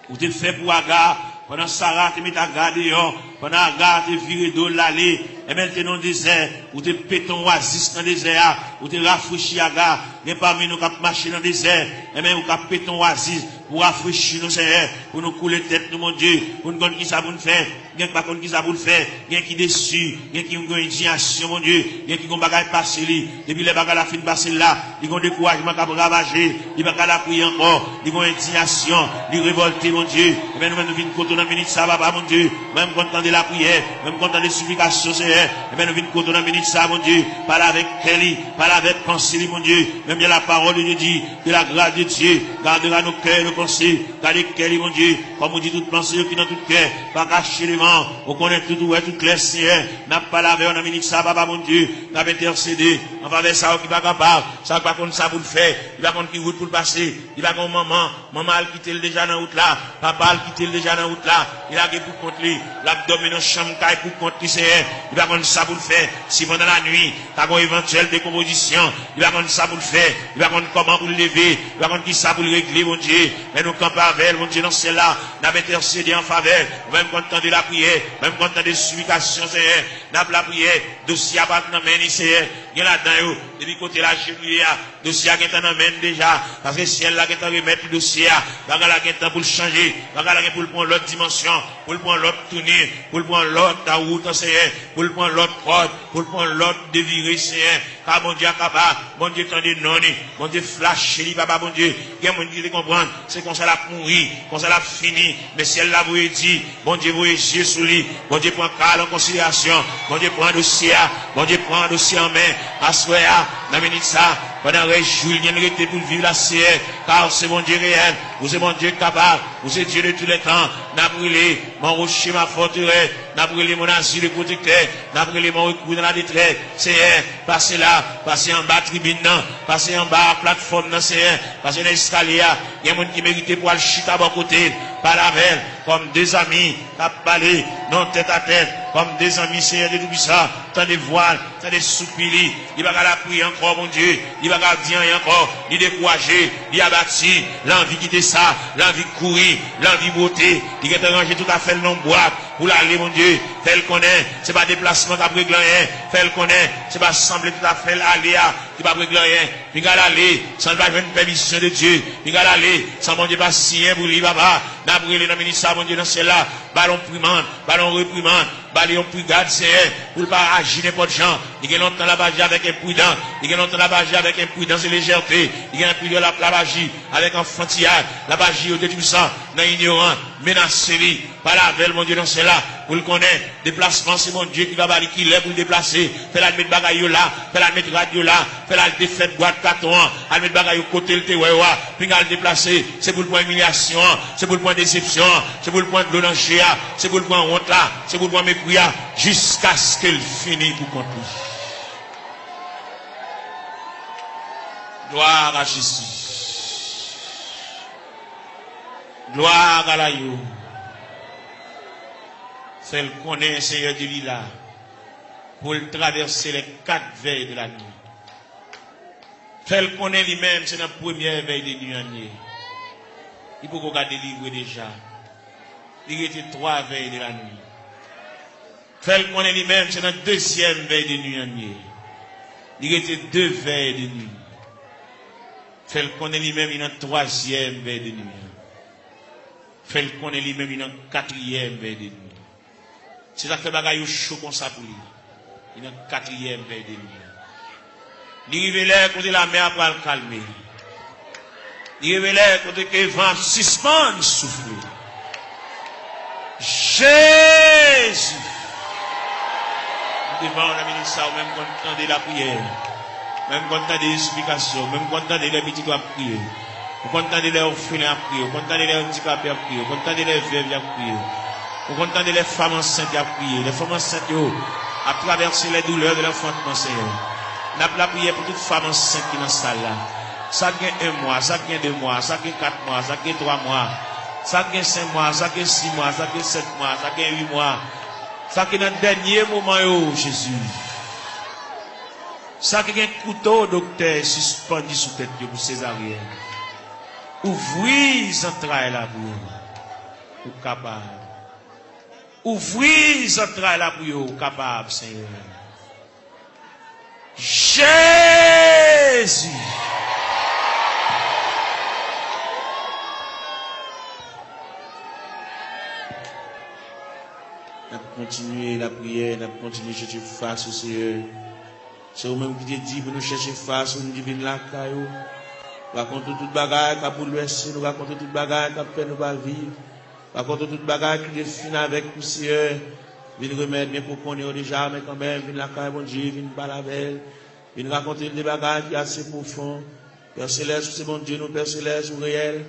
vous te fait pour Agar, pendant Sarah te met à garder, pendant Agar te viré d'eau l'allée, et même te dans le désert, ou te péton oasis dans le désert, ou te rafraîchir Agar, et parmi nous qui marcher dans le désert, et même ou qui péton oasis, pour rafraîchir nos Seigneur, pour nous couler tête, nous, mon Dieu, pour nous connaître qui ça pour nous faire, bien pas qui ça pour nous faire, bien qui déçu, bien qui ont une indignation, mon Dieu, bien qui ont bagage passé li, depuis les bagages la fin de passer là, ils ont découragement qui a ravager, ils vont la prier encore, ils ont indignation, ils révolter, mon Dieu, et bien nous venons côté dans la minute ça, papa, mon Dieu, même quand on entend la prière, même quand on entend les supplications, Seigneur, et bien nous venons côté dans la minute ça, mon Dieu, parle avec Kelly, parle avec pensée, mon Dieu, même bien la parole de Dieu dit, que la grâce de Dieu gardera nos cœurs, nos pensées, gardez Kelly, mon Dieu, comme on dit toute pensée qui dans tout cœur, pas cacher les mains, on connaît tout, ouais, tout clair, Seigneur, n'a pas lavé, on a minute ça, papa, mon Dieu, n'a pas intercédé, on va vers ça, qui va capable, ça va contre ça pour le faire, il va contre qui route pour le passer, il va contre maman a quitté le déjà dans la route là, papa a quitté le déjà dans la route là, il a pour contre lui, l'abdomen dans chambre, pour contre lui, Seigneur, il va contre ça pour le faire, si pendant la nuit, t'as une éventuelle décomposition, il va contre ça pour le faire, il va contre comment pour le lever, il va contre qui ça pour le régler, mon Dieu, mais nous campons avec, mon Dieu, dans celle-là, n'a pas intercédé en faveur, même quand on de la prière, même quand on des supplications, Seigneur, n'a pas la prière, dossier à battre dans main, Seigneur, il y a là-dedans, depuis côté la cheville, dossier à qui est en main déjà, parce que ciel là qui est en remettre le dossier, bagarre là qui est en pour le changer, bagarre là pour le prendre l'autre dimension, pour le prendre l'autre tournée, pour le prendre l'autre ta route, Seigneur, pour le prendre l'autre porte, pour le prendre l'autre déviré, Seigneur, car mon Dieu capable, mon Dieu tendez non, mon Dieu flash, papa, mon Dieu, il y a mon Dieu qui comprendre, c'est qu'on ça l'a pourri, qu'on ça l'a fini, mais si elle l'a vous dit, mon Dieu vous yeux sous lui, mon Dieu prend cas en considération, mon Dieu prend un dossier, mon Dieu prend un dossier en main, à soya, dans minute ça, pendant que Julien était pour vivre la CR, car c'est mon Dieu réel, vous êtes mon Dieu capable, vous êtes Dieu de tous les temps, n'a brûlé mon rocher, ma forteresse, n'a brûlé mon asile de protecteur, n'a brûlé mon recours dans la détresse, c'est passez là, passez en bas tribune, passez en bas plateforme, c'est passez dans l'escalier, il y a des gens qui méritent pour aller chita à bon côté, par la veille, comme des amis, à parler, non tête à tête, comme des amis, Seigneur de tout ça, tant de voiles, tant de soupirs, il va la prier encore, mon Dieu, il va dire encore, il décourager, il a bâti, l'envie quitter ça, l'envie courir, l'envie beauté, il va ranger tout à fait le nom boîte, pour l'aller, mon Dieu, fait le connaît, c'est pas déplacement qu'après rien, fait le connaît, c'est pas sembler tout à fait l'aller, qui va régler rien, il va aller, sans pas une permission de Dieu, il va aller, sans mon Dieu pas signer pour lui, papa, n'a brûlé dans le ministère, mon Dieu, dans celle-là, ballon reprimande, ballon brigade, c'est pour ne pas agir n'importe gens, il y a longtemps la bagie avec imprudent, il y a longtemps la bagie avec imprudence et légèreté, il y a un peu de la bagie avec enfantillage, la bagie au tout ça, dans ignorant, menacé, par la veille, mon Dieu, dans celle-là, pour le connaître, déplacement, c'est mon Dieu qui va balayer, qui l'est pour le déplacer, fait la mettre bagaille là, fait la mettre radio là, fait la défaite boîte 4 ans, elle met bagaille au côté le tewewa, puis elle déplacer, c'est pour le point humiliation, c'est pour le point déception, c'est pour le point de l'onanger, c'est pour le point honte là, c'est pour le point mépris, jusqu'à ce qu'elle finisse pour compter. Gloire à Jésus. Gloire à la yo. Fais-le connaître, Seigneur de Lila, pour le traverser les 4 veilles de la nuit. Fais-le connaître lui-même, c'est la première veille de nuit. Il faut qu'on garde délivrer déjà. Il était 3 veilles de la nuit. Fais-le connaître lui-même, c'est la deuxième veille de nuit. Il était 2 veilles de nuit. Fais-le connaître lui-même, il y a 3e veille de nuit. Fais-le connaître lui-même, il y a 4e veille de nuit. C'est ça que bagaille chaud comme ça pour lui. Il y a 4e veille de nuit. Il arrive là, côté la mer pour le calmer. Il arrive là, côté que le vent suspend, souffle. Jésus! Devant la ministre, même quand on entend la prière, même quand on entend des explications, même quand on entend les petits à prier, quand on entend les orphelins à prier, quand on entend les handicapés à prier, quand on entend les veuves à prier, quand on entend les femmes enceintes à prier, les femmes enceintes à traverser les douleurs de l'enfantement, Seigneur. N'a pas prié pour toute femme enceinte qui est dans la salle là. Ça gagne 1 mois, ça gagne 2 mois, ça gagne 4 mois, ça gagne 3 mois, ça gagne 5 mois, ça gagne 6 mois, ça gagne 7 mois, ça gagne 8 mois. Ça gagne dans le dernier moment, Jésus. Ça gagne un couteau, docteur, suspendu sous tête pour césarienne. Ouvrez les entrailles là pour vous capable. Ouvrez les entrailles là pour vous capable, Seigneur. Jésus. On continuer la prière, on continue à chercher face au Seigneur. C'est vous-même qui te dit pour nous chercher face au divin la caillou. Nous racontons toute bagaille qui a bouleversé, nous racontons toute bagaille qui a fait nous pas vivre. Nous racontons toute bagaille qui est finie avec nous, Seigneur. Viens remettre bien pour qu'on ait déjà, mais quand même, viens la caille, bon Dieu, viens pas la belle. Viens raconter des bagages qui sont assez profonds. Père Céleste, c'est bon Dieu, nous, Père Céleste, ou réel.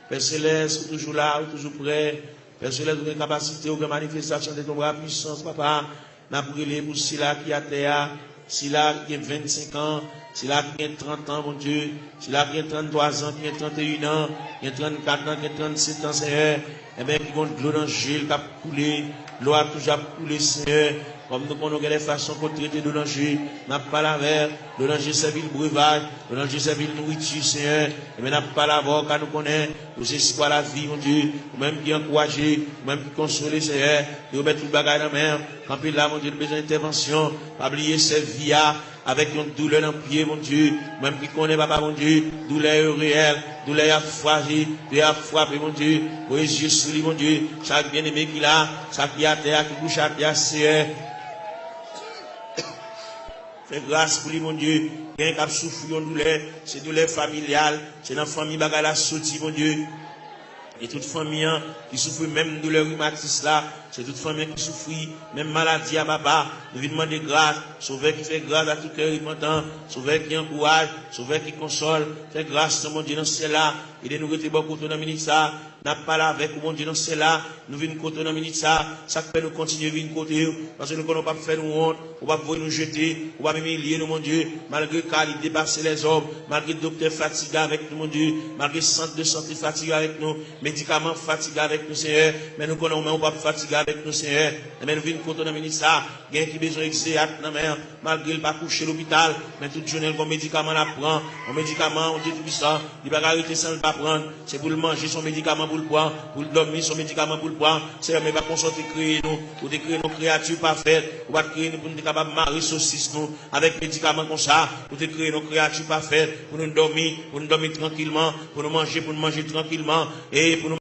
Père Céleste, toujours là, toujours prêt. Père Céleste, vous avez une capacité, vous avez une manifestation de ton bras puissance, papa. N'a brûlé pour Sila qui a terre, Sila qui a 25 ans, Sila qui a 30 ans, mon Dieu, Sila qui a 33 ans, qui a 31 ans, qui a 34 ans, qui a 37 ans, Seigneur. Eh bien, qui compte l'eau dans le gel, qui a coulé, l'eau a toujours coulé, Seigneur. Comme nous connaissons les façons pour traiter de danger, n'a pas la mer, le danger c'est le breuvage, le danger c'est le nourriture, Seigneur. Et bien, n'a pas la voix, car nous connaissons, nous c'est quoi la vie, mon Dieu, ou même qui encourager, ou même qui consoler, Seigneur, nous mettre tout le bagage dans la mer, quand puis là, mon Dieu, besoin d'intervention, pas oublier cette vie avec une douleur dans le pied, mon Dieu, même qui connaît, papa, mon Dieu, douleur réelle, douleur à fragile, douleur à frapper, mon Dieu, oui, Jésus, sur lui, mon Dieu, chaque bien-aimé qu'il a, chaque qui a terre, qui bouge à terre, Seigneur. Fais grâce pour lui, mon Dieu. Bien qu'il souffre de douleur, c'est douleur familiale, c'est dans la famille bagala sorti, mon Dieu. Et toute famille qui souffre même de douleur rhumatisme là, c'est toute famille qui souffre, même maladie à papa. Nous lui demandons grâce, sauveur qui fait grâce à tout cœur repentant, sauveur qui encourage, sauveur qui console, fais grâce, mon Dieu, dans ce là. Et de nous retirer beaucoup dans la minute ça, n'a pas là avec mon Dieu dans ce là, nous venons côté dans la minute ça fait nous continuer à venir côté, parce que nous ne pouvons pas faire nous honte, on va pouvoir nous jeter, on va même humilier nous, mon Dieu, malgré qu'il dépasse les hommes, malgré le docteur fatigué avec nous, mon Dieu, malgré le centre de santé fatigué avec nous, médicaments fatigués avec nous, Seigneur, mais nous connaissons pas fatigué avec nous, Seigneur, mais nous venons côté dans la minute ça, il y a qui besoin d'exéat dans mer, malgré le pas coucher l'hôpital, mais toute journée, comme médicament la prend, un médicament, on dit tout ça, il va arrêter sans le pas prendre, c'est pour le manger son médicament pour le prendre, pour le dormir son médicament pour le prendre, c'est mais pas qu'on sorte créer nous, pour créer nos créatures parfaites, pour créer nous pour nous capables de marier saucisse nous, avec médicaments comme ça, pour créer nos créatures parfaites, pour nous dormir tranquillement, pour nous manger tranquillement, et pour nous